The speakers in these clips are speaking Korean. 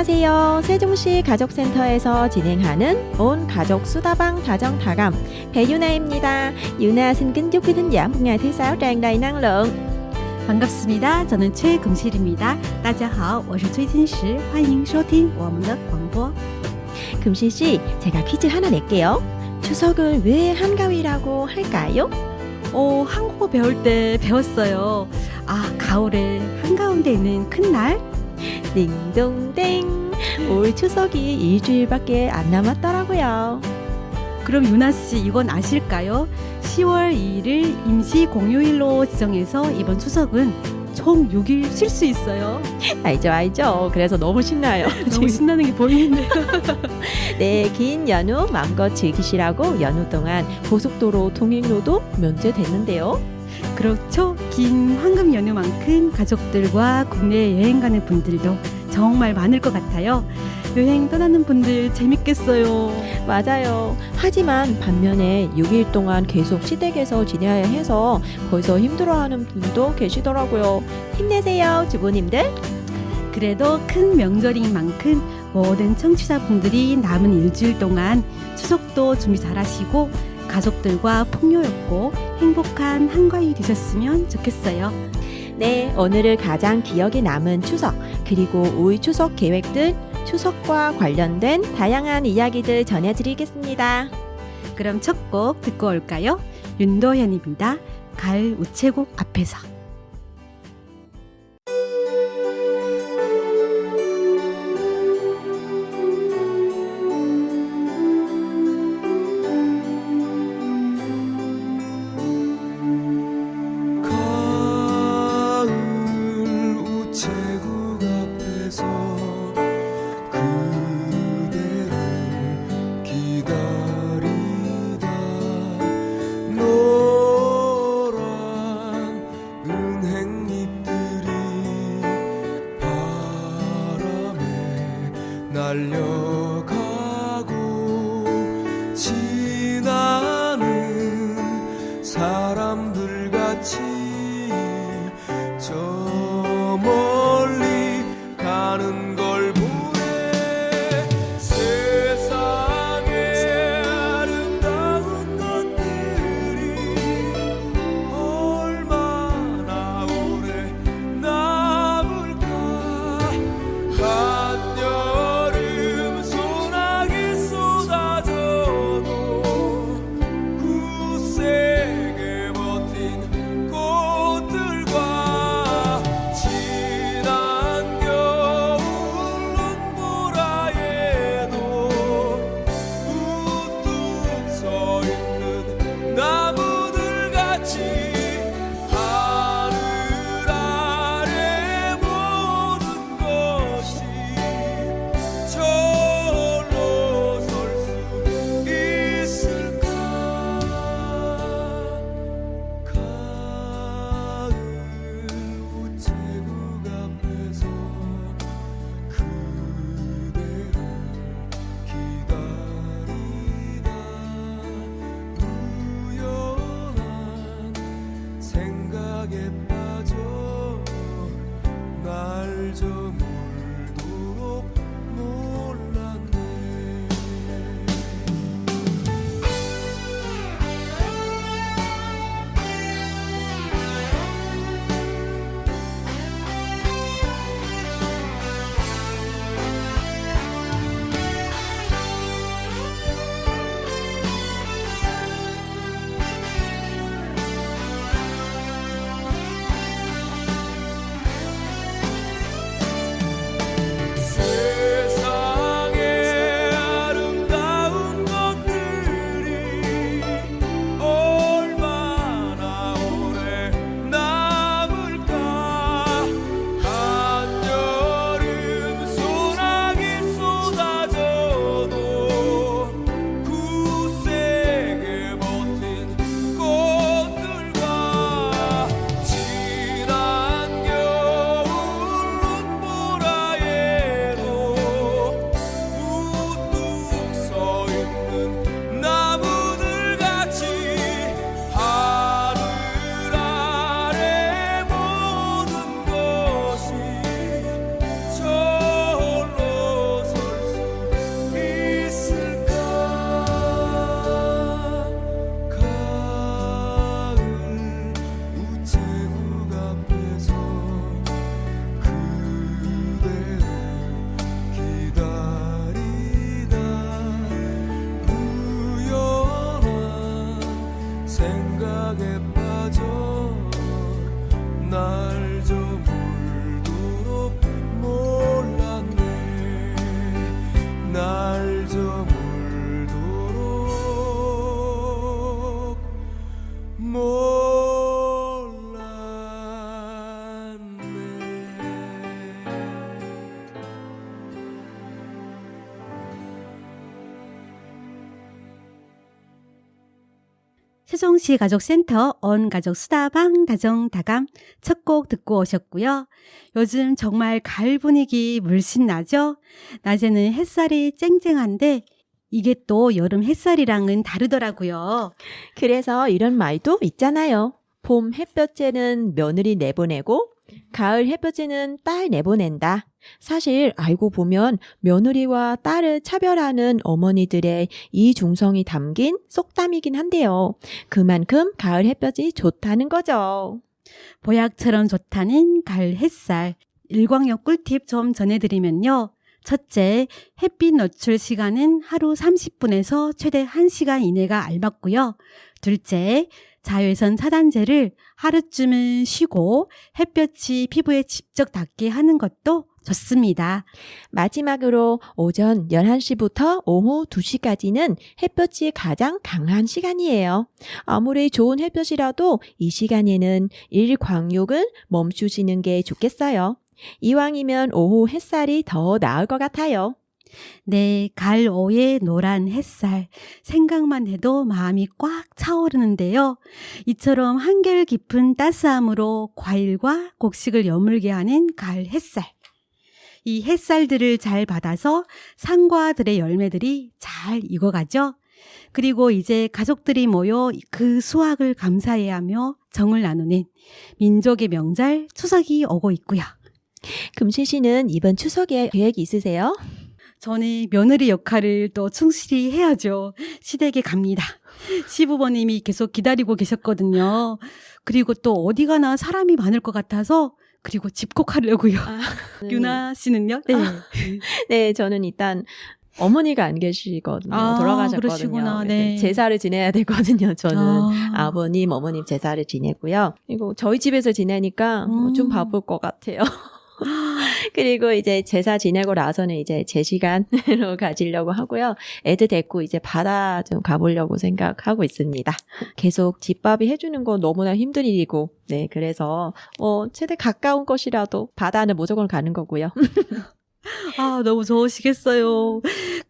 안녕하세요. 세종시 가족센터에서 진행하는 온 가족 수다방 다정 다감 배유나입니다. 유나 xin kính chúc quý thính giả một ngày thứ sáu tràn đầy năng lượng. 반갑습니다. 저는 최금실입니다. 大家好，我是崔金石，欢迎收听我们的广播。 금실 씨, 제가 퀴즈 하나 낼게요. 추석을 왜 한가위라고 할까요? 한국어 배울 때 배웠어요. 가을에 한가운데 있는 큰 날? 딩동댕. 올 추석이 일주일밖에 안 남았더라고요. 그럼 유나 씨 이건 아실까요? 10월 2일을 임시 공휴일로 지정해서 이번 추석은 총 6일 쉴 수 있어요. 알죠. 그래서 너무 신나요. 너무 신나는 게 보이는데요. 네, 긴 연휴 마음껏 즐기시라고 연휴 동안 고속도로 통행료도 면제됐는데요. 그렇죠. 긴 황금 연휴만큼 가족들과 국내 여행 가는 분들도 정말 많을 것 같아요. 여행 떠나는 분들 재밌겠어요. 맞아요. 하지만 반면에 6일 동안 계속 시댁에서 지내야 해서 벌써 힘들어하는 분도 계시더라고요. 힘내세요, 주부님들. 그래도 큰 명절인 만큼 모든 청취자분들이 남은 일주일 동안 추석도 준비 잘하시고 가족들과 풍요롭고 행복한 한가위 되셨으면 좋겠어요. 네, 오늘을 가장 기억에 남은 추석, 그리고 올 추석 계획들, 추석과 관련된 다양한 이야기들 전해드리겠습니다. 그럼 첫 곡 듣고 올까요? 윤도현입니다. 가을 우체국 앞에서. 날려가고 지나는 사람들 같이 저 멀리 가는 걸 보네. 세상에 아름다운 것들이 얼마나 오래 남을까. 한여름 속 날 저물도록 세종시 가족센터 온 가족 수다방 다정다감 첫 곡 듣고 오셨고요. 요즘 정말 가을 분위기 물씬 나죠? 낮에는 햇살이 쨍쨍한데 이게 또 여름 햇살이랑은 다르더라고요. 그래서 이런 말도 있잖아요. 봄 햇볕에는 며느리 내보내고 가을 햇볕에는 딸 내보낸다. 사실 알고 보면 며느리와 딸을 차별하는 어머니들의 이중성이 담긴 속담이긴 한데요. 그만큼 가을 햇볕이 좋다는 거죠. 보약처럼 좋다는 가을 햇살. 일광욕 꿀팁 좀 전해드리면요. 첫째, 햇빛 노출 시간은 하루 30분에서 최대 1시간 이내가 알맞고요. 둘째, 자외선 차단제를 하루쯤은 쉬고 햇볕이 피부에 직접 닿게 하는 것도 좋습니다. 마지막으로 오전 11시부터 오후 2시까지는 햇볕이 가장 강한 시간이에요. 아무리 좋은 햇볕이라도 이 시간에는 일광욕을 멈추시는 게 좋겠어요. 이왕이면 오후 햇살이 더 나을 것 같아요. 네, 가을 오후의 노란 햇살. 생각만 해도 마음이 꽉 차오르는데요. 이처럼 한결 깊은 따스함으로 과일과 곡식을 여물게 하는 가을 햇살. 이 햇살들을 잘 받아서 상과들의 열매들이 잘 익어가죠. 그리고 이제 가족들이 모여 그 수확을 감사해야 하며 정을 나누는 민족의 명절 추석이 오고 있고요. 금실 씨는 이번 추석에 계획 있으세요? 저는 며느리 역할을 또 충실히 해야죠. 시댁에 갑니다. 시부모님이 계속 기다리고 계셨거든요. 그리고 또 어디 가나 사람이 많을 것 같아서 그리고 집콕하려고요. 유나 씨는요? 네. 네, 저는 일단 어머니가 안 계시거든요. 돌아가셨거든요. 그러시구나. 네. 제사를 지내야 되거든요. 저는 아. 아버님, 어머님 제사를 지내고요. 그리고 저희 집에서 지내니까 좀 바쁠 것 같아요. 그리고 이제 제사 지내고 나서는 이제 제 시간으로 가지려고 하고요. 애들 데리고 이제 바다 좀 가보려고 생각하고 있습니다. 계속 집밥이 해주는 건 너무나 힘든 일이고, 네, 그래서 최대 가까운 곳이라도 바다는 무조건 가는 거고요. 아, 너무 좋으시겠어요.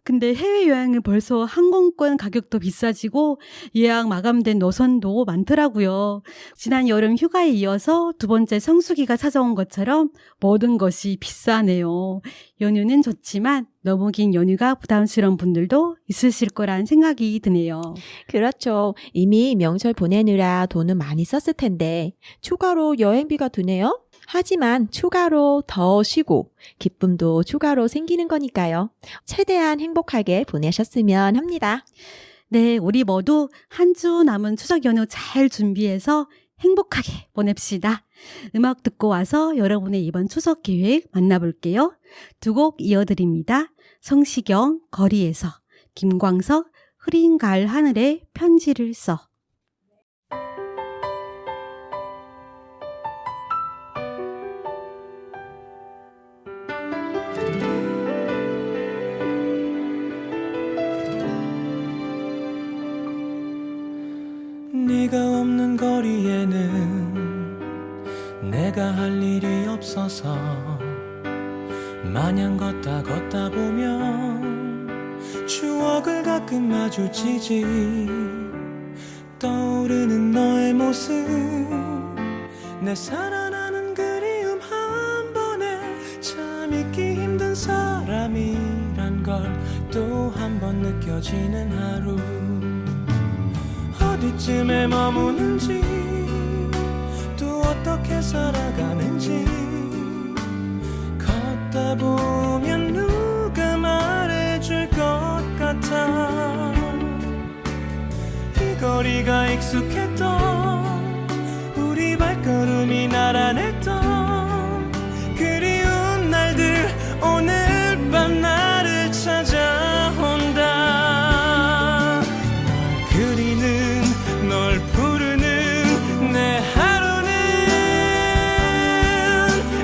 근데 해외여행은 벌써 항공권 가격도 비싸지고 예약 마감된 노선도 많더라고요. 지난 여름 휴가에 이어서 두 번째 성수기가 찾아온 것처럼 모든 것이 비싸네요. 연휴는 좋지만 너무 긴 연휴가 부담스러운 분들도 있으실 거란 생각이 드네요. 그렇죠. 이미 명절 보내느라 돈은 많이 썼을 텐데 추가로 여행비가 드네요. 하지만 추가로 더 쉬고 기쁨도 추가로 생기는 거니까요. 최대한 행복하게 보내셨으면 합니다. 네, 우리 모두 한 주 남은 추석 연휴 잘 준비해서 행복하게 보냅시다. 음악 듣고 와서 여러분의 이번 추석 계획 만나볼게요. 두 곡 이어드립니다. 성시경 거리에서, 김광석 흐린 가을 하늘에 편지를 써. 네가 없는 거리에는 내가 할 일이 없어서 마냥 걷다 보면 추억을 가끔 마주치지. 떠오르는 너의 모습, 내 살아나는 그리움 한 번에 참 잊기 힘든 사람이란 걸 또 한 번 느껴지는 하루. 어디쯤에 머무는지 또 어떻게 살아가는지 걷다 보면 누가 말해줄 것 같아. 이 거리가 익숙했던 우리 발걸음이 나란했던 그리운 날들 오늘 밤 나를 찾아온다. 널 그리는 널 부르는 내 하루는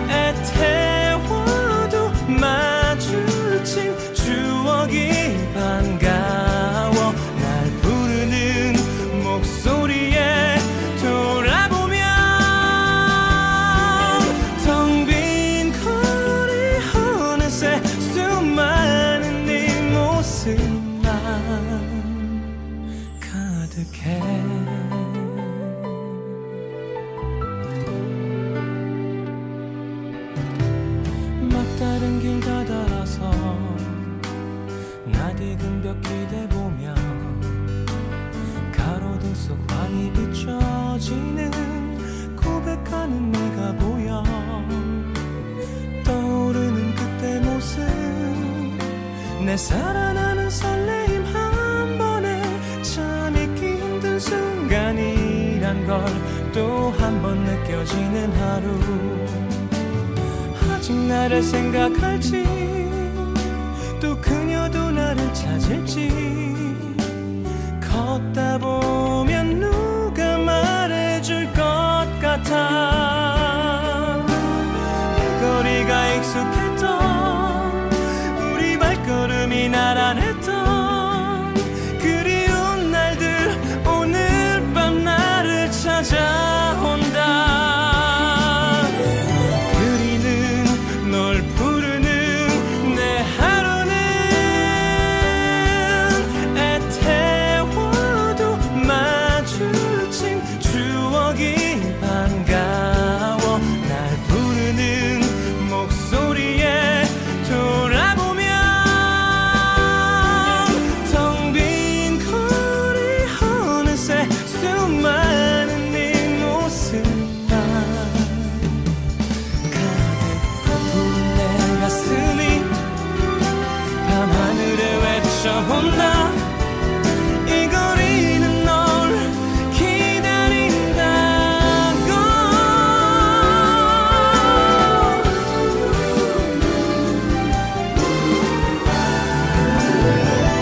애태워도 마주친 추억이 가득해 막다른 길 다달아서 낯익은 벽 기대보며 가로등 속 환히 비춰지는 고백하는 내가 보여 떠오르는 그때 모습 내 살아나는 설레임 한 번에 참 잊기 힘든 순간이란 걸 또 한 번 느껴지는 하루 아직 나를 생각할지 또 그녀도 나를 찾을지 걷다 보면 누가 말해줄 것 같아 이 거리가 익숙했던 우리 발걸음이 나란했던 그리운 날들 오늘 밤 나를 찾아온다 그리는 널 부르는 내 하루는 애태워도 마주친 추억이 반가워 날 부르는 목소리에 돌아보면 텅 빈 거리 어느새 수많은 네 모습만 가득 부은 내 가슴이 밤하늘에 외쳐본다 이 거리는 널 기다린다고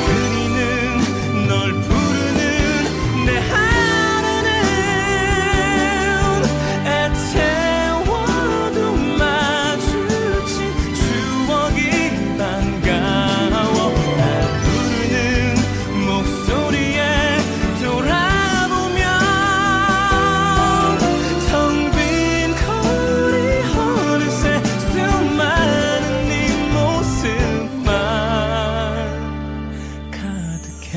그리는 널 부르는 내 하루는 애태워도 마주친 추억이 반가워 날 부르는 목소리에 돌아보면 텅 빈 거리 어느새 수많은 네 모습만 가득해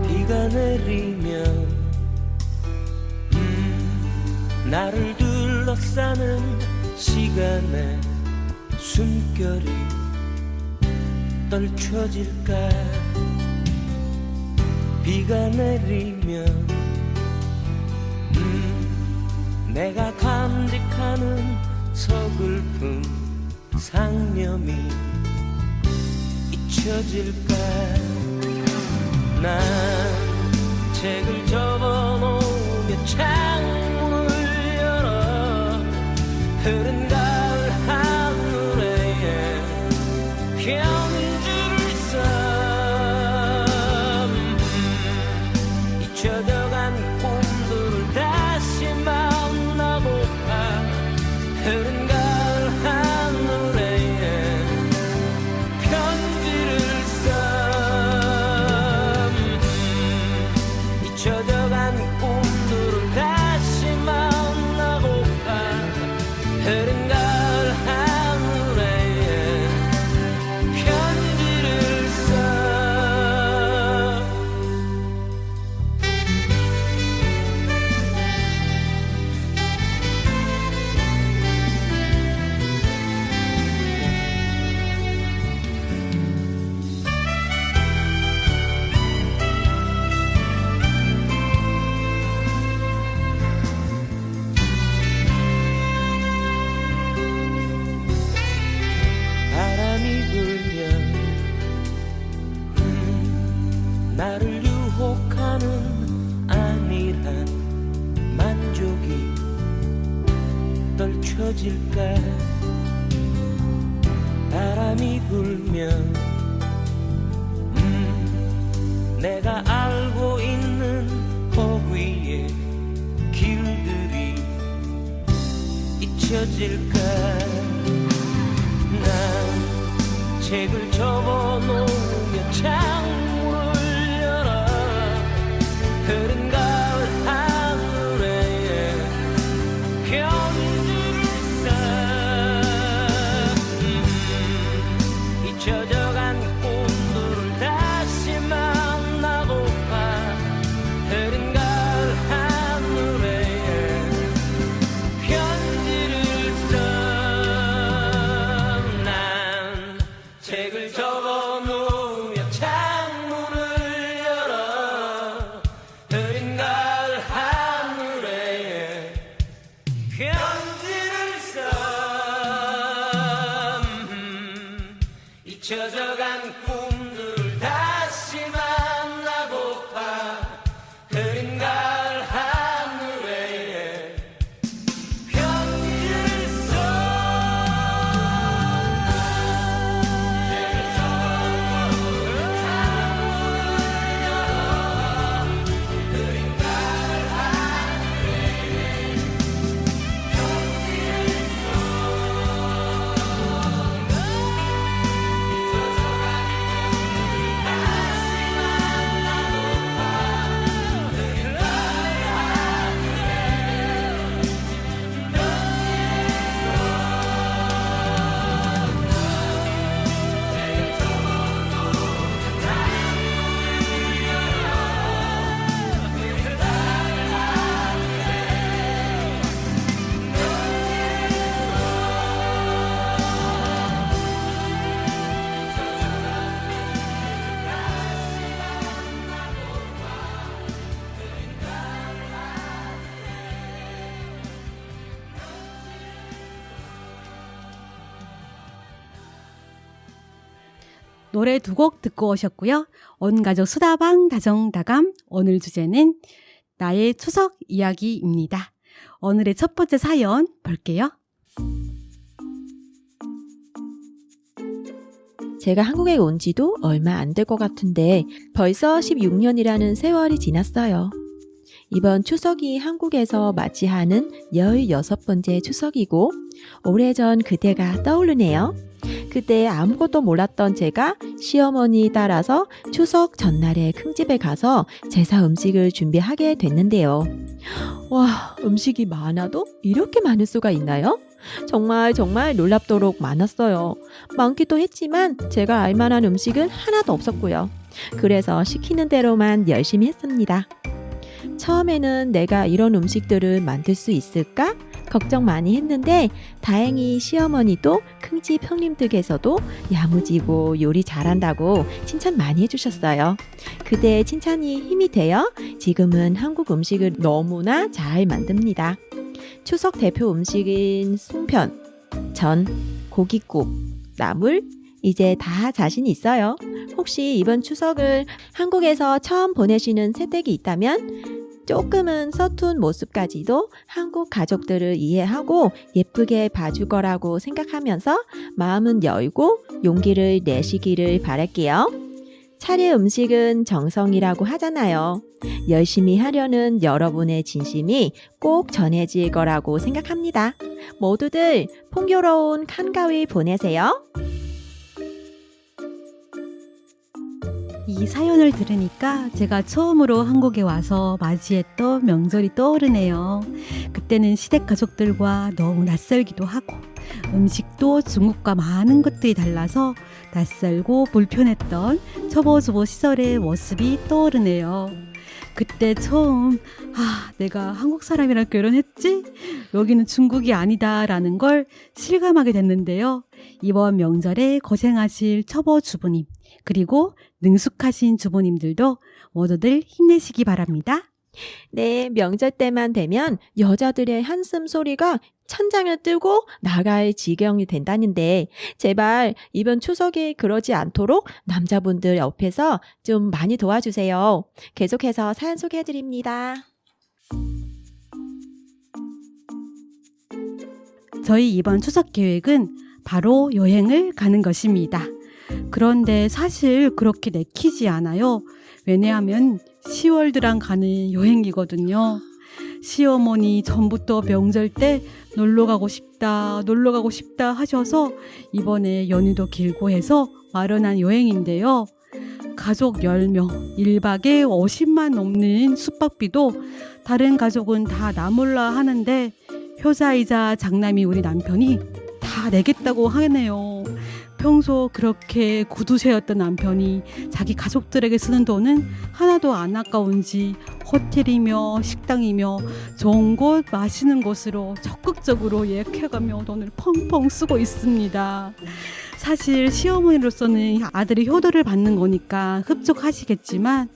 비가 내리면 나를 둘러싸는 시간에 숨결이 떨쳐질까 비가 내리면 내가 간직하는 서글픔 상념이 잊혀질까 난 책을 접어놓으며 창문을 열어 흐른 가을 하늘에 편지를 써 잊혀져간 꿈들을 다시 만나고파 흐른 가을 하늘에 편지를 써 잊혀져간 꿈들을 다시 만나고파 흐른 가을 하늘에 편지를 써 바람이 불면 나를 유혹 행복한은 아니란 만족이 떨쳐질까. 바람이 불면 내가 알고 있는 허위의 길들이 잊혀질까. 난 책을 접어놓으며 창문을 열어 흐른 가을 하늘에 편지를 써. 잊혀져간 꿈들을 다시 만나고파 흐린 가을 하늘에 편지를 써. 난 책을 접어놓으며 창문을 열어 흐린 가을 하늘에 편지를 써. 잊혀져간 꿈들을 다시 만나고파 흐린 가을 하늘에 편지를 써. 책을 접어놓으며 창문을 열어 흐린 가을 하늘에 편지를 노래 두 곡 듣고 오셨고요. 온가족 수다방 다정다감, 오늘 주제는 나의 추석 이야기입니다. 오늘의 첫 번째 사연 볼게요. 제가 한국에 온 지도 얼마 안 될 것 같은데 벌써 16년이라는 세월이 지났어요. 이번 추석이 한국에서 맞이하는 16번째 추석이고 오래전 그때가 떠오르네요. 그때 아무것도 몰랐던 제가 시어머니 따라서 추석 전날에 큰 집에 가서 제사 음식을 준비하게 됐는데요. 와, 음식이 많아도 이렇게 많을 수가 있나요? 정말 놀랍도록 많았어요. 많기도 했지만 제가 알만한 음식은 하나도 없었고요. 그래서 시키는 대로만 열심히 했습니다. 처음에는 내가 이런 음식들을 만들 수 있을까? 걱정 많이 했는데 다행히 시어머니도 큰집 형님들께서도 야무지고 요리 잘한다고 칭찬 많이 해주셨어요. 그대의 칭찬이 힘이 되어 지금은 한국 음식을 너무나 잘 만듭니다. 추석 대표 음식인 송편, 전, 고깃국, 나물, 이제 다 자신 있어요. 혹시 이번 추석을 한국에서 처음 보내시는 세댁이 있다면 조금은 서툰 모습까지도 한국 가족들을 이해하고 예쁘게 봐줄 거라고 생각하면서 마음은 열고 용기를 내시기를 바랄게요. 차례 음식은 정성이라고 하잖아요. 열심히 하려는 여러분의 진심이 꼭 전해질 거라고 생각합니다. 모두들 풍요로운 한가위 보내세요. 이 사연을 들으니까 제가 처음으로 한국에 와서 맞이했던 명절이 떠오르네요. 그때는 시댁 가족들과 너무 낯설기도 하고 음식도 중국과 많은 것들이 달라서 낯설고 불편했던 초보주보 시절의 모습이 떠오르네요. 그때 처음 내가 한국 사람이랑 결혼했지? 여기는 중국이 아니다라는 걸 실감하게 됐는데요. 이번 명절에 고생하실 초보주부님 그리고 능숙하신 주부님들도 모두들 힘내시기 바랍니다. 네, 명절 때만 되면 여자들의 한숨 소리가 천장을 뚫고 나갈 지경이 된다는데 제발 이번 추석에 그러지 않도록 남자분들 옆에서 좀 많이 도와주세요. 계속해서 사연 소개해드립니다. 저희 이번 추석 계획은 바로 여행을 가는 것입니다. 그런데 사실 그렇게 내키지 않아요. 왜냐하면 10월드랑 가는 여행이거든요. 시어머니 전부터 명절 때 놀러 가고 싶다 하셔서 이번에 연휴도 길고 해서 마련한 여행인데요. 가족 10명, 1박에 50만 넘는 숙박비도 다른 가족은 다 나몰라 하는데 효자이자 장남이 우리 남편이 다 내겠다고 하네요. 평소 그렇게 구두쇠였던 남편이 자기 가족들에게 쓰는 돈은 하나도 안 아까운지 호텔이며 식당이며 좋은 곳 맛있는 곳으로 적극적으로 예약해가며 돈을 펑펑 쓰고 있습니다. 사실 시어머니로서는 아들이 효도를 받는 거니까 흡족하시겠지만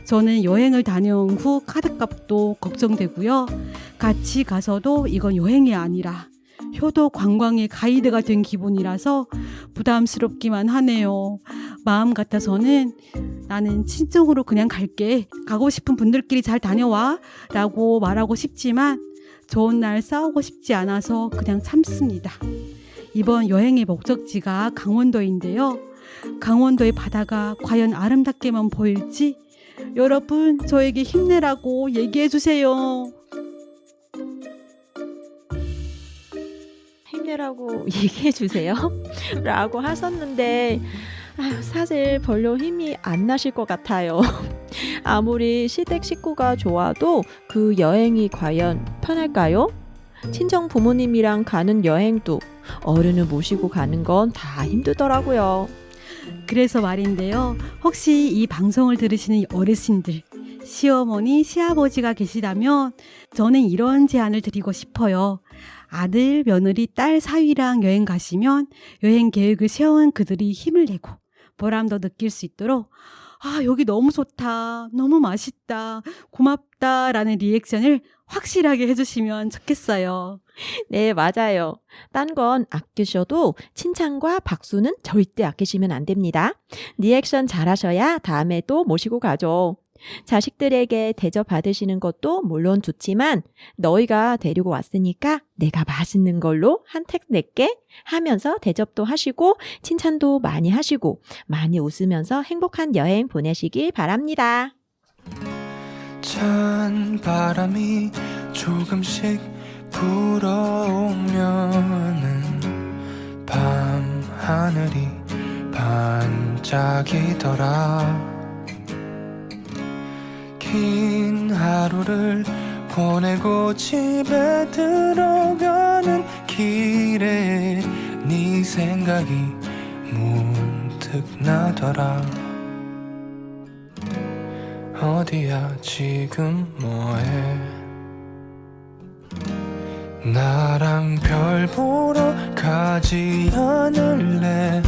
저는 여행을 다녀온 후 카드값도 걱정되고요. 같이 가서도 이건 여행이 아니라 효도 관광의 가이드가 된 기분이라서 부담스럽기만 하네요. 마음 같아서는 나는 친정으로 그냥 갈게. 가고 싶은 분들끼리 잘 다녀와 라고 말하고 싶지만 좋은 날 싸우고 싶지 않아서 그냥 참습니다. 이번 여행의 목적지가 강원도인데요. 강원도의 바다가 과연 아름답게만 보일지 여러분 저에게 힘내라고 얘기해 주세요. 힘내라고 얘기해 주세요. 라고 하셨는데 사실 별로 힘이 안 나실 것 같아요. 아무리 시댁 식구가 좋아도 그 여행이 과연 편할까요? 친정 부모님이랑 가는 여행도 어른을 모시고 가는 건 다 힘들더라고요. 그래서 말인데요. 혹시 이 방송을 들으시는 어르신들, 시어머니, 시아버지가 계시다면 저는 이런 제안을 드리고 싶어요. 아들, 며느리, 딸 사위랑 여행 가시면 여행 계획을 세운 그들이 힘을 내고 보람도 느낄 수 있도록 여기 너무 좋다, 너무 맛있다, 고맙다 라는 리액션을 확실하게 해주시면 좋겠어요. 네, 맞아요. 딴 건 아끼셔도 칭찬과 박수는 절대 아끼시면 안 됩니다. 리액션 잘하셔야 다음에 또 모시고 가죠. 자식들에게 대접받으시는 것도 물론 좋지만 너희가 데리고 왔으니까 내가 맛있는 걸로 한택 낼게 하면서 대접도 하시고 칭찬도 많이 하시고 많이 웃으면서 행복한 여행 보내시길 바랍니다. 찬 바람이 조금씩 불어오면은 밤 하늘이 반짝이더라. 긴 하루를 보내고 집에 들어가는 길에 네 생각이 문득 나더라. 어디야 지금 뭐해? 나랑 별 보러 가지 않을래?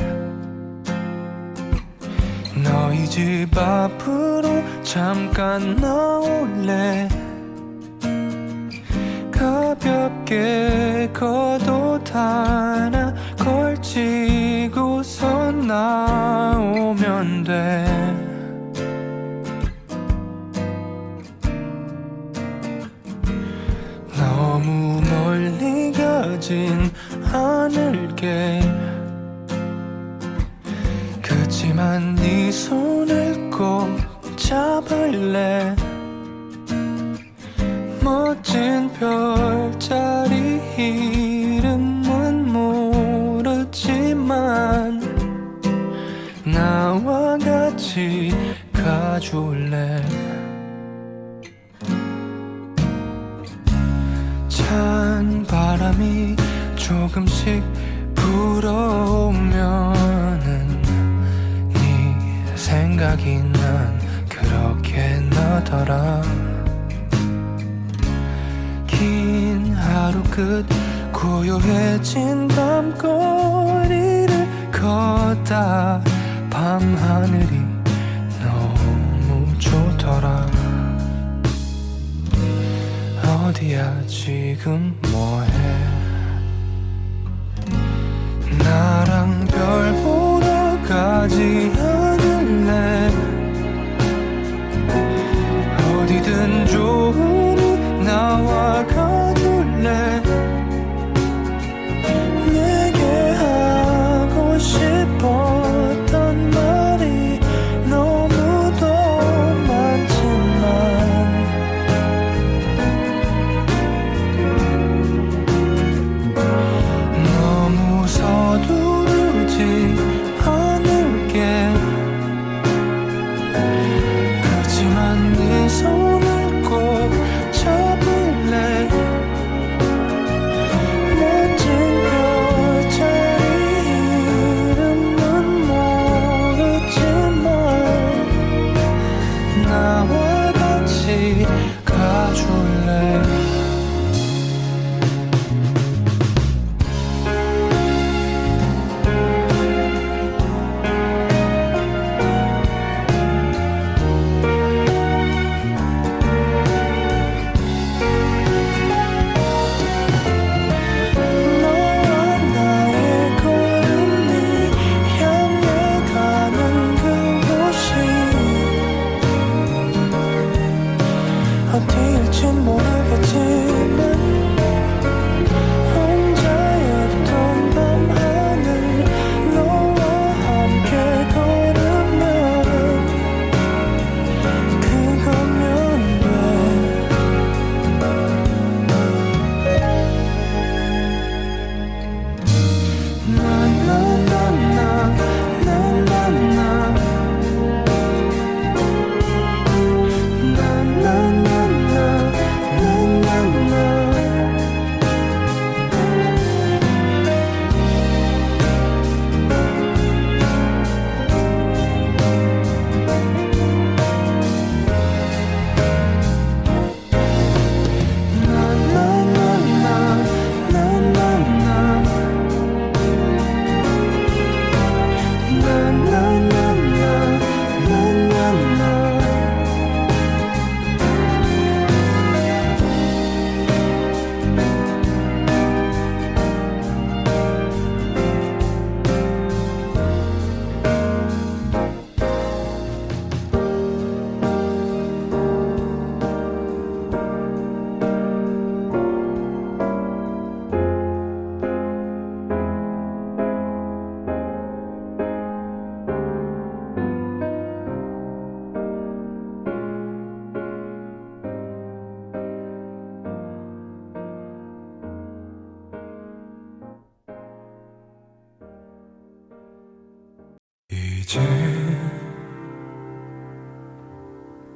너희 집 앞으로 잠깐 나올래? 가볍게 겉옷 하나 걸치고서 나오면 돼. 너무 멀리 가진 않을게. 그치만 네 손을 꼭 잡을래. 멋진 별자리 이름은 모르지만 나와 같이 가줄래. 찬 바람이 조금씩 불어오면은 네 생각이 난 그렇게 나더라. 긴 하루 끝 고요해진 밤거리를 걷다 밤하늘이 너무 좋더라. 어디야 지금 뭐해 나랑 별 보러 가지 않을래 어디든 좋으니 나와 가줄래 내게 하고 싶었던 말이 너무도 많지만 너무 서두르지 않을게 그치만 네 손을 꼭 잡을래 멋진 별자리 이름은 모르지만 나와 같이 가줄래 너와 나의 걸음이 향해 가는 그곳이 어디일진 모르겠지만 혼자였던 밤하늘 너와 함께 걸으면 그거면 이제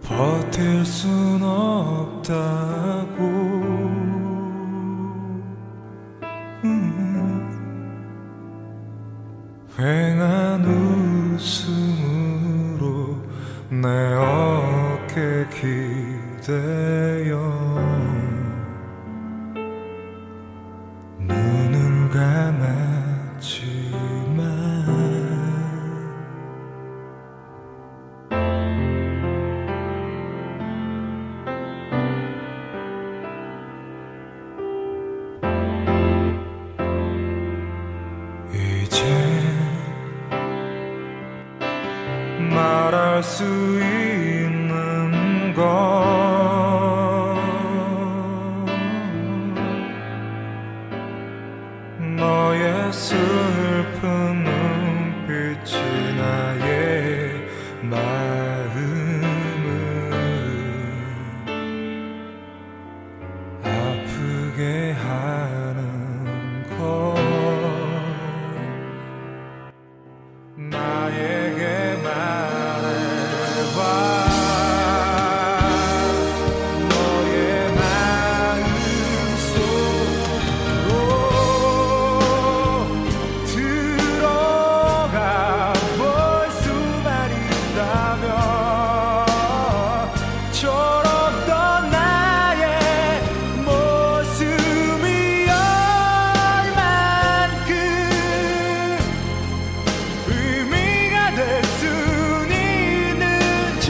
버틸 순 없다고 휑한 웃음으로 내 어깨 기대어 눈을 감았지만 이제 말할 수 있는 건 너의 슬픈 눈빛이 나의 마음을 아프게 하는 것 나에게 말해봐 너의 마음속으로 들어가 볼 수만 있다면 철없던 나의 모습이 얼만큼 의미가 될 순 있는지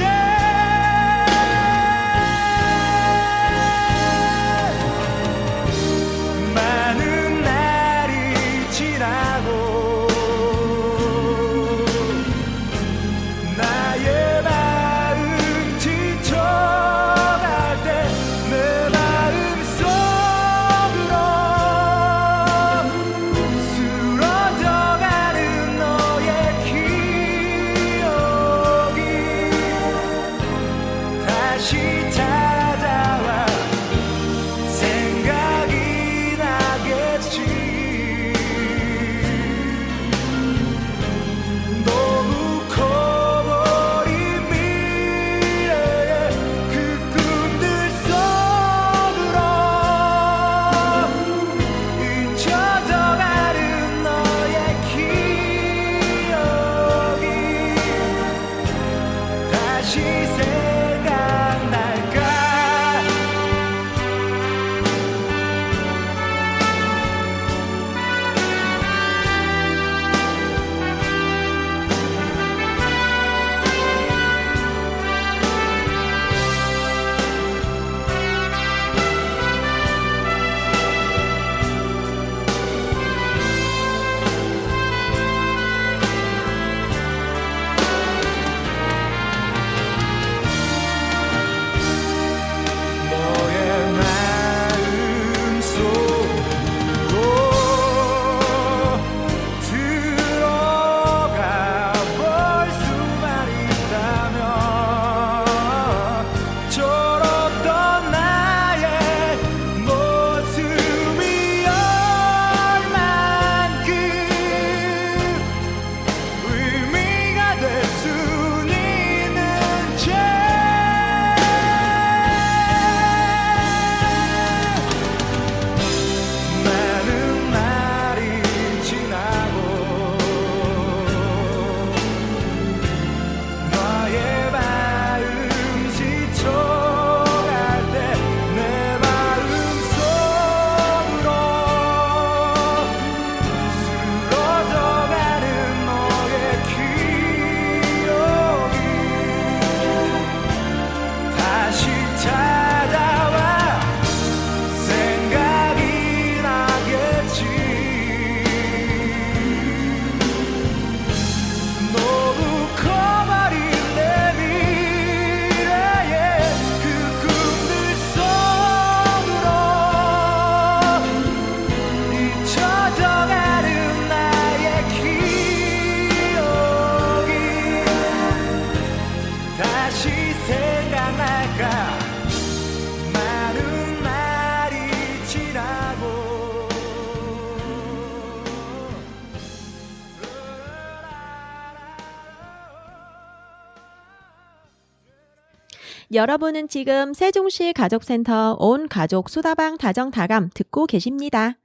여러분은 지금 세종시 가족센터 온 가족 수다방 다정다감 듣고 계십니다.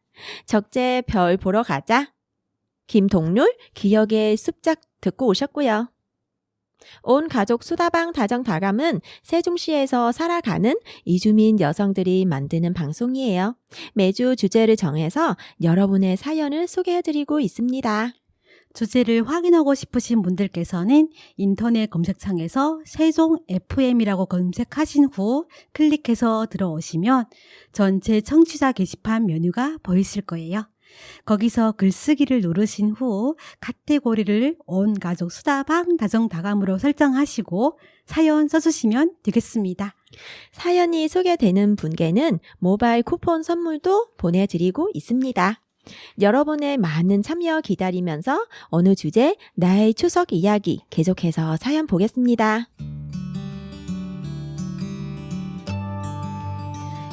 적재 별 보러 가자. 김동률 기억의 습작 듣고 오셨고요. 온 가족 수다방 다정다감은 세종시에서 살아가는 이주민 여성들이 만드는 방송이에요. 매주 주제를 정해서 여러분의 사연을 소개해드리고 있습니다. 주제를 확인하고 싶으신 분들께서는 인터넷 검색창에서 세종 FM이라고 검색하신 후 클릭해서 들어오시면 전체 청취자 게시판 메뉴가 보이실 거예요. 거기서 글쓰기를 누르신 후 카테고리를 온 가족 수다방 다정다감으로 설정하시고 사연 써주시면 되겠습니다. 사연이 소개되는 분께는 모바일 쿠폰 선물도 보내드리고 있습니다. 여러분의 많은 참여 기다리면서 어느 주제 나의 추석 이야기 계속해서 사연 보겠습니다.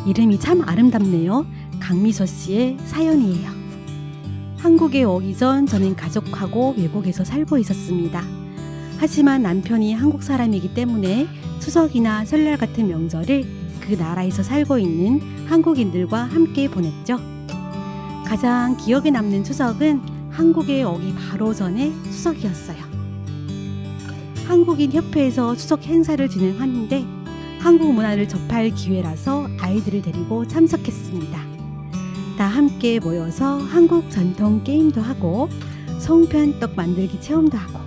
이름이 참 아름답네요. 강미서 씨의 사연이에요. 한국에 오기 전 저는 가족하고 외국에서 살고 있었습니다. 하지만 남편이 한국 사람이기 때문에 추석이나 설날 같은 명절을 그 나라에서 살고 있는 한국인들과 함께 보냈죠. 가장 기억에 남는 추석은 한국에 오기 바로 전에 추석이었어요. 한국인 협회에서 추석 행사를 진행하는데 한국 문화를 접할 기회라서 아이들을 데리고 참석했습니다. 다 함께 모여서 한국 전통 게임도 하고 송편떡 만들기 체험도 하고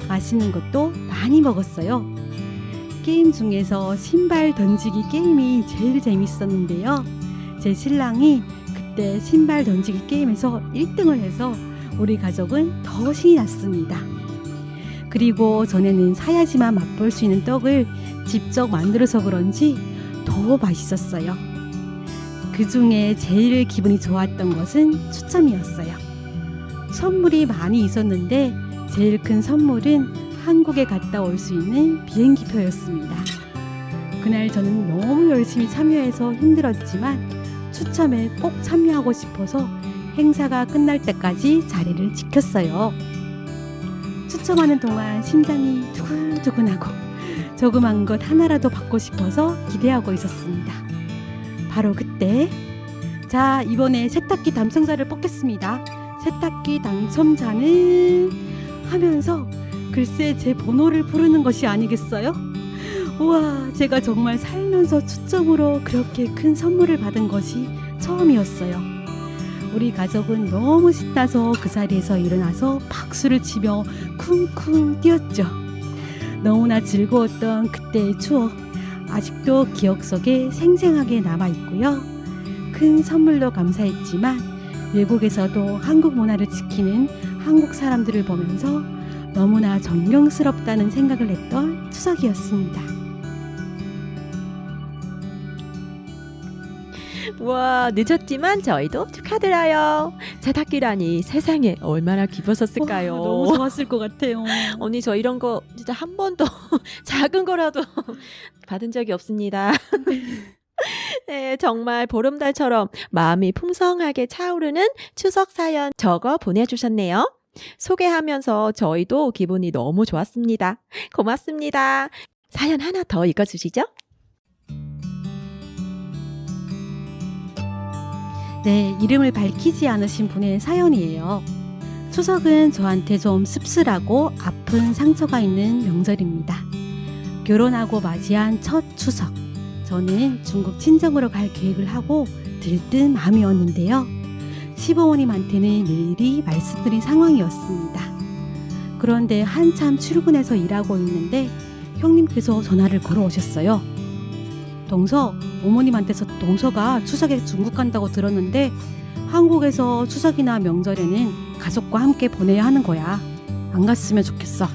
맛있는 것도 많이 먹었어요. 게임 중에서 신발 던지기 게임이 제일 재밌었는데요. 제 신랑이 그때 신발 던지기 게임에서 1등을 해서 우리 가족은 더 신이 났습니다. 그리고 전에는 사야지만 맛볼 수 있는 떡을 직접 만들어서 그런지 더 맛있었어요. 그 중에 제일 기분이 좋았던 것은 추첨이었어요. 선물이 많이 있었는데 제일 큰 선물은 한국에 갔다 올 수 있는 비행기표였습니다. 그날 저는 너무 열심히 참여해서 힘들었지만 추첨에 꼭 참여하고 싶어서 행사가 끝날 때까지 자리를 지켰어요. 추첨하는 동안 심장이 두근두근하고 조그만 것 하나라도 받고 싶어서 기대하고 있었습니다. 바로 그때 자, 이번에 세탁기 당첨자를 뽑겠습니다. 세탁기 당첨자는 하면서 글쎄 제 번호를 부르는 것이 아니겠어요? 우와, 제가 정말 살면서 추첨으로 그렇게 큰 선물을 받은 것이 처음이었어요. 우리 가족은 너무 신나서 그 자리에서 일어나서 박수를 치며 쿵쿵 뛰었죠. 너무나 즐거웠던 그때의 추억, 아직도 기억 속에 생생하게 남아있고요. 큰 선물로 감사했지만 외국에서도 한국 문화를 지키는 한국 사람들을 보면서 너무나 존경스럽다는 생각을 했던 추석이었습니다. 와, 늦었지만 저희도 축하드려요. 세탁기라니 세상에 얼마나 기뻤었을까요? 와, 너무 좋았을 것 같아요. 언니 저 이런 거 진짜 한 번도 작은 거라도 받은 적이 없습니다. 네, 정말 보름달처럼 마음이 풍성하게 차오르는 추석 사연 적어 보내주셨네요. 소개하면서 저희도 기분이 너무 좋았습니다. 고맙습니다. 사연 하나 더 읽어주시죠. 네, 이름을 밝히지 않으신 분의 사연이에요. 추석은 저한테 좀 씁쓸하고 아픈 상처가 있는 명절입니다. 결혼하고 맞이한 첫 추석. 저는 중국 친정으로 갈 계획을 하고 들뜬 마음이었는데요. 시부모님한테는 미리 말씀드린 상황이었습니다. 그런데 한참 출근해서 일하고 있는데 형님께서 전화를 걸어오셨어요. 동서, 어머님한테서 동서가 추석에 중국 간다고 들었는데 한국에서 추석이나 명절에는 가족과 함께 보내야 하는 거야. 안 갔으면 좋겠어.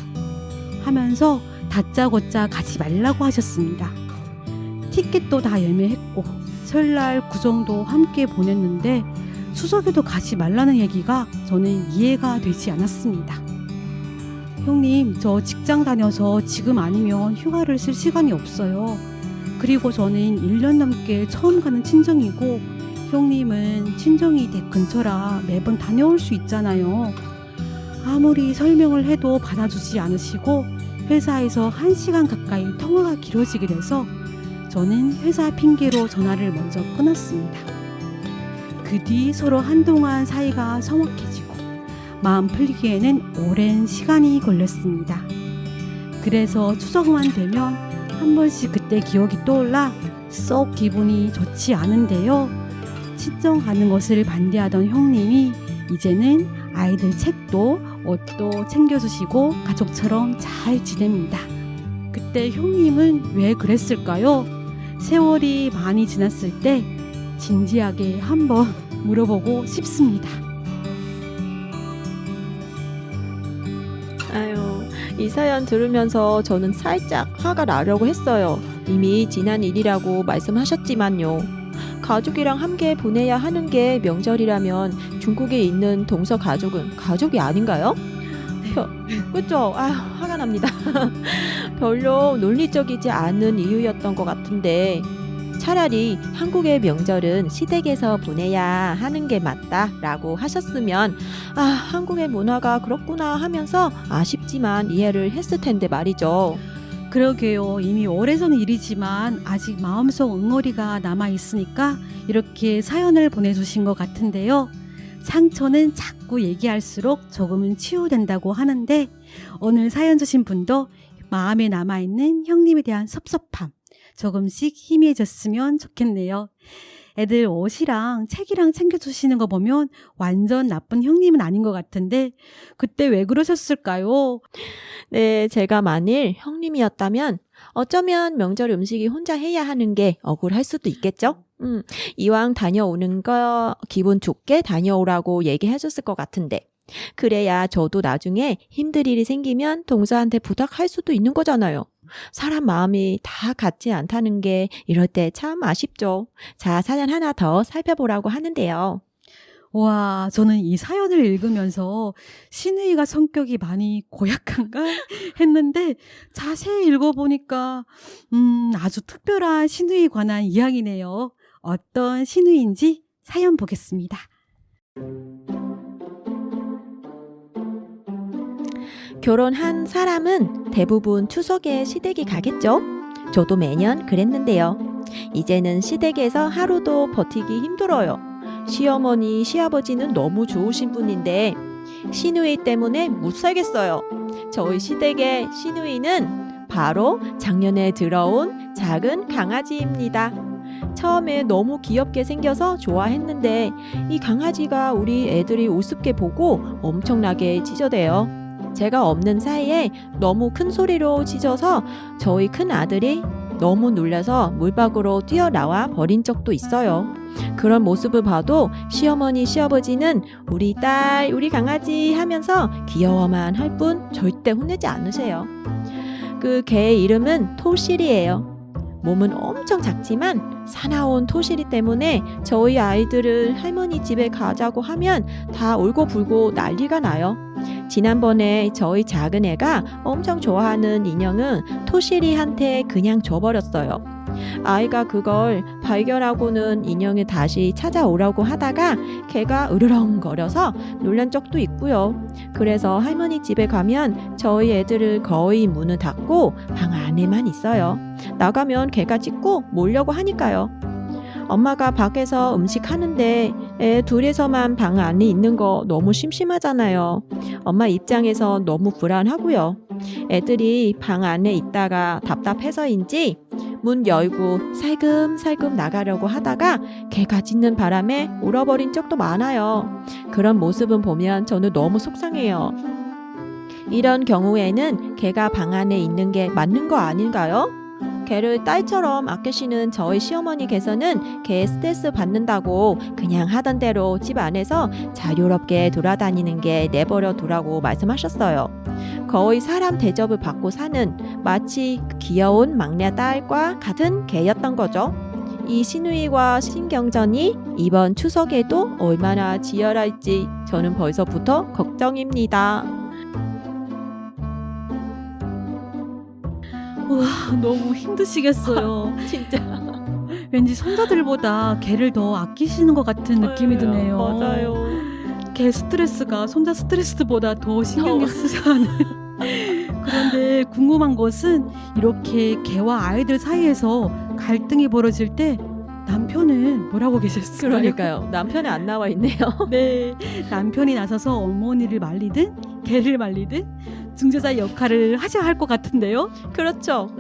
하면서 다짜고짜 가지 말라고 하셨습니다. 티켓도 다 예매했고 설날 구정도 함께 보냈는데 추석에도 가지 말라는 얘기가 저는 이해가 되지 않았습니다. 형님, 저 직장 다녀서 지금 아니면 휴가를 쓸 시간이 없어요. 그리고 저는 1년 넘게 처음 가는 친정이고 형님은 친정이 댁 근처라 매번 다녀올 수 있잖아요. 아무리 설명을 해도 받아주지 않으시고 회사에서 1시간 가까이 통화가 길어지게 돼서 저는 회사 핑계로 전화를 먼저 끊었습니다. 그 뒤 서로 한동안 사이가 서먹해지고 마음 풀리기에는 오랜 시간이 걸렸습니다. 그래서 추석만 되면 한 번씩 그때 기억이 떠올라 썩 기분이 좋지 않은데요. 친정 가는 것을 반대하던 형님이 이제는 아이들 책도 옷도 챙겨주시고 가족처럼 잘 지냅니다. 그때 형님은 왜 그랬을까요? 세월이 많이 지났을 때 진지하게 한번 물어보고 싶습니다. 아유, 이 사연 들으면서 저는 살짝 화가 나려고 했어요. 이미 지난 일이라고 말씀하셨지만요. 가족이랑 함께 보내야 하는 게 명절이라면 중국에 있는 동서 가족은 가족이 아닌가요? 그쵸? 아유, 화가 납니다. 별로 논리적이지 않은 이유였던 것 같은데 차라리 한국의 명절은 시댁에서 보내야 하는 게 맞다라고 하셨으면 아, 한국의 문화가 그렇구나 하면서 아쉽지만 이해를 했을 텐데 말이죠. 그러게요. 이미 오래전 일이지만 아직 마음속 응어리가 남아있으니까 이렇게 사연을 보내주신 것 같은데요. 상처는 자꾸 얘기할수록 조금은 치유된다고 하는데 오늘 사연 주신 분도 마음에 남아있는 형님에 대한 섭섭함 조금씩 희미해졌으면 좋겠네요. 애들 옷이랑 책이랑 챙겨주시는 거 보면 완전 나쁜 형님은 아닌 것 같은데 그때 왜 그러셨을까요? 네, 제가 만일 형님이었다면 어쩌면 명절 음식이 혼자 해야 하는 게 억울할 수도 있겠죠? 이왕 다녀오는 거 기분 좋게 다녀오라고 얘기해줬을 것 같은데 그래야 저도 나중에 힘들 일이 생기면 동서한테 부탁할 수도 있는 거잖아요. 사람 마음이 다 같지 않다는 게 이럴 때 참 아쉽죠. 자, 사연 하나 더 살펴보라고 하는데요. 와, 저는 이 사연을 읽으면서 신우이가 성격이 많이 고약한가 했는데 자세히 읽어보니까 아주 특별한 신우이에 관한 이야기네요. 어떤 신우이인지 사연 보겠습니다. 결혼한 사람은 대부분 추석에 시댁이 가겠죠? 저도 매년 그랬는데요. 이제는 시댁에서 하루도 버티기 힘들어요. 시어머니, 시아버지는 너무 좋으신 분인데 시누이 때문에 못 살겠어요. 저희 시댁의 시누이는 바로 작년에 들어온 작은 강아지입니다. 처음에 너무 귀엽게 생겨서 좋아했는데 이 강아지가 우리 애들이 우습게 보고 엄청나게 짖어대요. 제가 없는 사이에 너무 큰 소리로 짖어서 저희 큰 아들이 너무 놀라서 물 밖으로 뛰어나와 버린 적도 있어요. 그런 모습을 봐도 시어머니, 시아버지는 우리 딸, 우리 강아지 하면서 귀여워만 할 뿐 절대 혼내지 않으세요. 그 개의 이름은 토실이에요. 몸은 엄청 작지만 사나운 토실이 때문에 저희 아이들을 할머니 집에 가자고 하면 다 울고불고 난리가 나요. 지난번에 저희 작은 애가 엄청 좋아하는 인형은 토실이한테 그냥 줘버렸어요. 아이가 그걸 발견하고는 인형을 다시 찾아오라고 하다가 걔가 으르렁거려서 놀란 적도 있고요. 그래서 할머니 집에 가면 저희 애들을 거의 문을 닫고 방 안에만 있어요. 나가면 걔가 짖고 몰려고 하니까요. 엄마가 밖에서 음식 하는데 애 둘이서만 방 안에 있는 거 너무 심심하잖아요. 엄마 입장에서 너무 불안하고요. 애들이 방 안에 있다가 답답해서인지 문 열고 살금살금 나가려고 하다가 개가 짖는 바람에 울어버린 적도 많아요. 그런 모습은 보면 저는 너무 속상해요. 이런 경우에는 개가 방 안에 있는 게 맞는 거 아닌가요? 개를 딸처럼 아끼시는 저희 시어머니께서는 개 스트레스 받는다고 그냥 하던 대로 집 안에서 자유롭게 돌아다니는 게 내버려 두라고 말씀하셨어요. 거의 사람 대접을 받고 사는 마치 귀여운 막내 딸과 같은 개였던 거죠. 이 시누이와 신경전이 이번 추석에도 얼마나 지열할지 저는 벌써부터 걱정입니다. 우와, 너무 힘드시겠어요. 진짜 왠지 손자들보다 개를 더 아끼시는 것 같은 느낌이 드네요. 맞아요. 개 스트레스가 손자 스트레스보다 더 신경이 쓰여하는 그런데 궁금한 것은 이렇게 개와 아이들 사이에서 갈등이 벌어질 때 남편은 뭐라고 계셨을까요? 그러니까요. 남편이 안 나와 있네요. 네, 남편이 나서서 어머니를 말리든 개를 말리든 중재자 역할을 하셔야 할 것 같은데요. 그렇죠.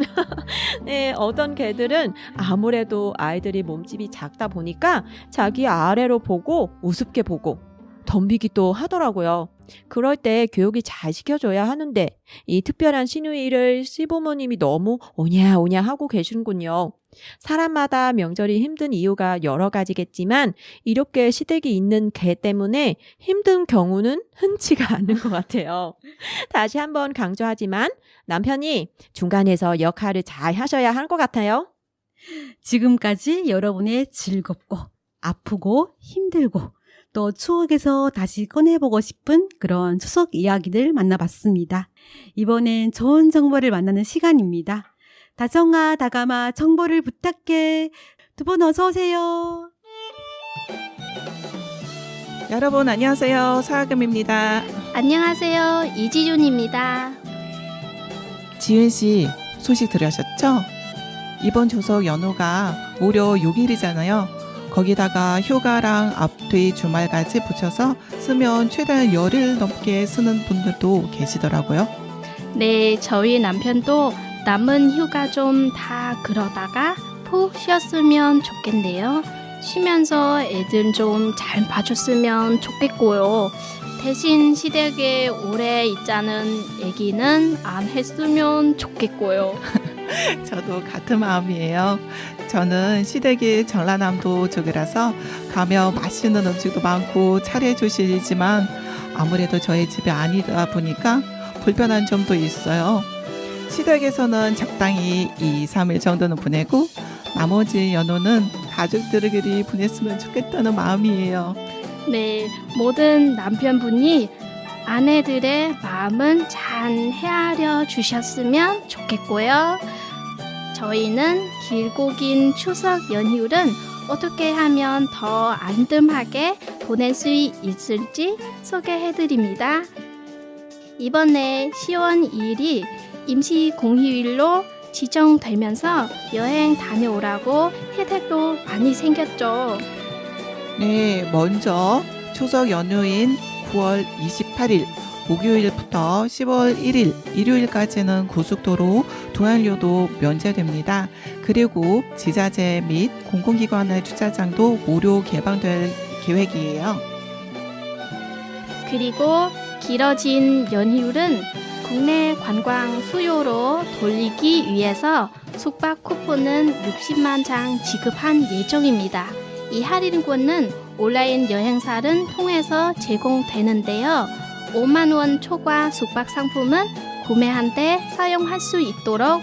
네, 어떤 개들은 아무래도 아이들이 몸집이 작다 보니까 자기 아래로 보고 우습게 보고 덤비기도 하더라고요. 그럴 때 교육이 잘 시켜줘야 하는데 이 특별한 시누이를 시부모님이 너무 오냐오냐 하고 계시는군요. 사람마다 명절이 힘든 이유가 여러 가지겠지만 이렇게 시댁이 있는 개 때문에 힘든 경우는 흔치가 않은 것 같아요. 다시 한번 강조하지만 남편이 중간에서 역할을 잘 하셔야 할 것 같아요. 지금까지 여러분의 즐겁고 아프고 힘들고 또 추억에서 다시 꺼내보고 싶은 그런 추석 이야기들 만나봤습니다. 이번엔 좋은 정보를 만나는 시간입니다. 다정아, 다감아, 정보를 부탁해. 두 분 어서 오세요. 여러분 안녕하세요. 사금입니다. 안녕하세요. 이지윤입니다. 지윤 씨 소식 들으셨죠? 이번 추석 연휴가 무려 6일이잖아요. 거기다가 휴가랑 앞뒤 주말까지 붙여서 쓰면 최대 열흘 넘게 쓰는 분들도 계시더라고요. 네, 저희 남편도 남은 휴가 좀 다 그러다가 푹 쉬었으면 좋겠네요. 쉬면서 애들 좀 잘 봐줬으면 좋겠고요. 대신 시댁에 오래 있자는 얘기는 안 했으면 좋겠고요. 저도 같은 마음이에요. 저는 시댁이 전라남도 쪽이라서 가면 맛있는 음식도 많고 차려주시지만 아무래도 저희 집이 아니다 보니까 불편한 점도 있어요. 시댁에서는 적당히 2, 3일 정도는 보내고 나머지 연휴는 가족들끼리 보냈으면 좋겠다는 마음이에요. 네, 모든 남편분이 아내들의 마음은 잘 헤아려 주셨으면 좋겠고요. 저희는 길고 긴 추석 연휴는 어떻게 하면 더 안심하게 보낼 수 있을지 소개해드립니다. 이번에 10월 2일이 임시 공휴일로 지정되면서 여행 다녀오라고 혜택도 많이 생겼죠. 네, 먼저 추석 연휴인 9월 28일 목요일부터 10월 1일 일요일까지는 고속도로 도안료도 면제됩니다. 그리고 지자체 및 공공기관의 주차장도 무료 개방될 계획이에요. 그리고 길어진 연휴는 국내 관광 수요로 돌리기 위해서 숙박 쿠폰은 60만 장 지급한 예정입니다. 이 할인권은 온라인 여행사를 통해서 제공되는데요. 5만 원 초과 숙박 상품은 구매한 때 사용할 수 있도록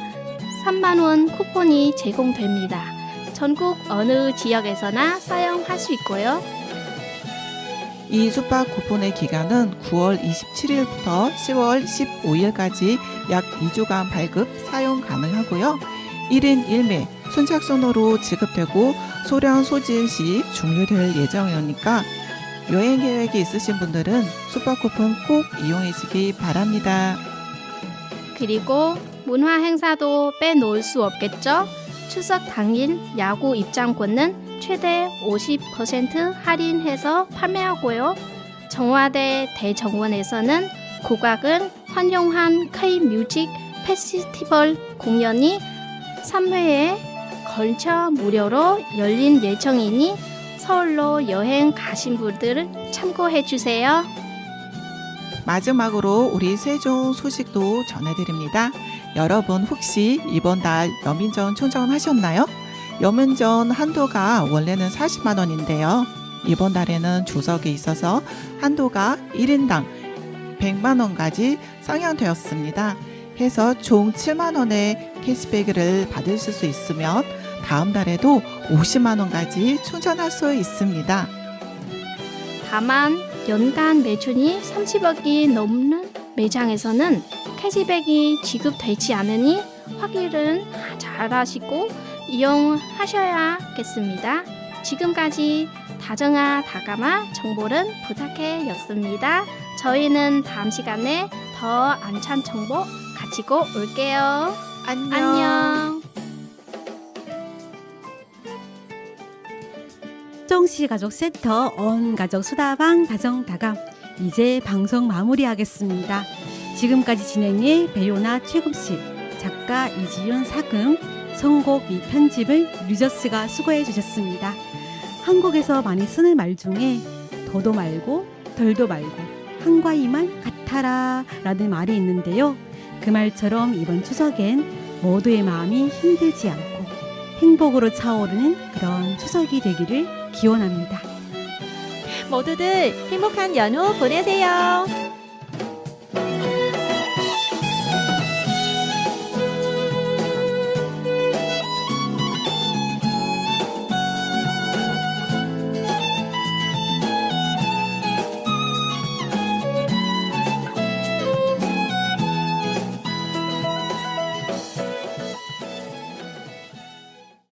3만 원 쿠폰이 제공됩니다. 전국 어느 지역에서나 사용할 수 있고요. 이 숙박 쿠폰의 기간은 9월 27일부터 10월 15일까지 약 2주간 발급 사용 가능하고요. 1인 1매 선착순으로 지급되고 소량 소진 시 종료될 예정이니까 여행 계획이 있으신 분들은 숙박 쿠폰 꼭 이용하시기 바랍니다. 그리고 문화 행사도 빼놓을 수 없겠죠. 추석 당일 야구 입장권은 최대 50% 할인해서 판매하고요. 정화대 대정원에서는 국악을 활용한 K-뮤직 페스티벌 공연이 3회에 걸쳐 무료로 열린 예정이니 서울로 여행 가신 분들 참고해 주세요. 마지막으로 우리 세종 소식도 전해드립니다. 여러분 혹시 이번 달 연민전 충전하셨나요? 연민전 한도가 원래는 40만 원인데요. 이번 달에는 추석이 있어서 한도가 1인당 100만 원까지 상향되었습니다. 해서 총 7만 원의 캐시백을 받으실 수 있으면 다음 달에도 50만 원까지 충전할 수 있습니다. 다만 연간 매출이 30억이 넘는 매장에서는 캐시백이 지급되지 않으니 확인을 잘 하시고 이용하셔야겠습니다. 지금까지 다정아 다감아 정보는 부탁해 였습니다. 저희는 다음 시간에 더 안찬 정보 가지고 올게요. 안녕. 정시 가족 센터 온 가족 수다방 다정다감 이제 방송 마무리하겠습니다. 지금까지 진행해 배요나 최금씨, 작가 이지윤 사금, 선곡 및 편집을 류저스가 수고해 주셨습니다. 한국에서 많이 쓰는 말 중에 더도 말고 덜도 말고 한과 이만 같아라 라는 말이 있는데요. 그 말처럼 이번 추석엔 모두의 마음이 힘들지 않고 행복으로 차오르는 그런 추석이 되기를 기원합니다. 모두들 행복한 연휴 보내세요.